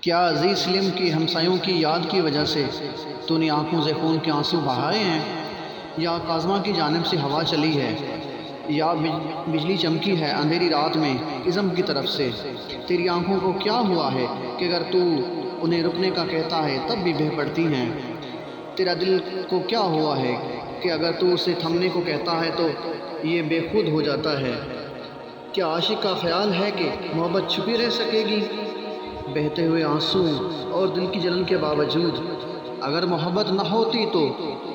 کیا عزیز سلم کی ہمسایوں کی یاد کی وجہ سے تو نے آنکھوں سے خون کے آنسو بہائے ہیں، یا کاظمہ کی جانب سے ہوا چلی ہے، یا بجلی چمکی ہے اندھیری رات میں عزم کی طرف سے؟ تیری آنکھوں کو کیا ہوا ہے کہ اگر تو انہیں رکنے کا کہتا ہے تب بھی بہہ پڑتی ہیں؟ تیرا دل کو کیا ہوا ہے کہ اگر تو اسے تھمنے کو کہتا ہے تو یہ بے خود ہو جاتا ہے؟ کیا عاشق کا خیال ہے کہ محبت چھپی رہ سکے گی؟ بہتے ہوئے آنسو اور دل کی جلن کے باوجود اگر محبت نہ ہوتی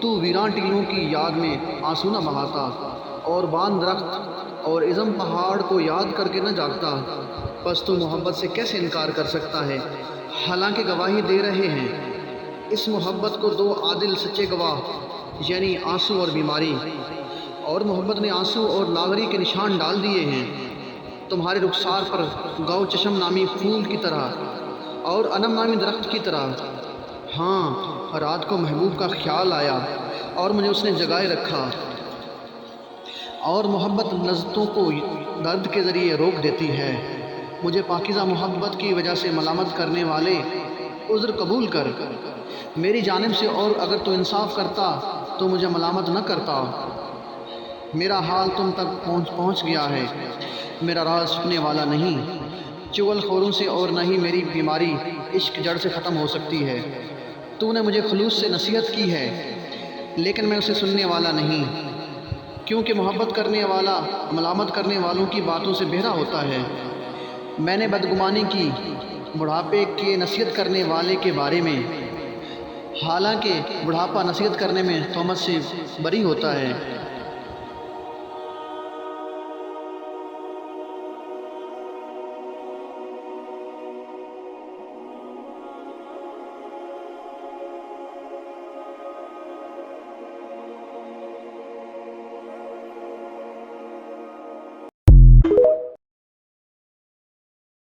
تو ویران ٹیلوں کی یاد میں آنسو نہ بہاتا، اور بان درخت اور عزم پہاڑ کو یاد کر کے نہ جاگتا؟ پس تو محبت سے کیسے انکار کر سکتا ہے، حالانکہ گواہی دے رہے ہیں اس محبت کو دو عادل سچے گواہ، یعنی آنسو اور بیماری؟ اور محبت نے آنسو اور لاغری کے نشان ڈال دیے ہیں تمہارے رخسار پر، گاؤ چشم نامی پھول کی طرح اور انم نامی درخت کی طرح۔ ہاں، رات کو محبوب کا خیال آیا اور مجھے اس نے جگائے رکھا، اور محبت لذتوں کو درد کے ذریعے روک دیتی ہے۔ مجھے پاکیزہ محبت کی وجہ سے ملامت کرنے والے عذر قبول کر میری جانب سے، اور اگر تو انصاف کرتا تو مجھے ملامت نہ کرتا۔ میرا حال تم تک پہنچ گیا ہے، میرا راز چھپنے والا نہیں چغل خوروں سے، اور نہ ہی میری بیماری عشق جڑ سے ختم ہو سکتی ہے۔ تو نے مجھے خلوص سے نصیحت کی ہے لیکن میں اسے سننے والا نہیں، کیونکہ محبت کرنے والا ملامت کرنے والوں کی باتوں سے بہرا ہوتا ہے۔ میں نے بدگمانی کی بڑھاپے کے نصیحت کرنے والے کے بارے میں، حالانکہ بڑھاپا نصیحت کرنے میں تہمت سے بری ہوتا ہے۔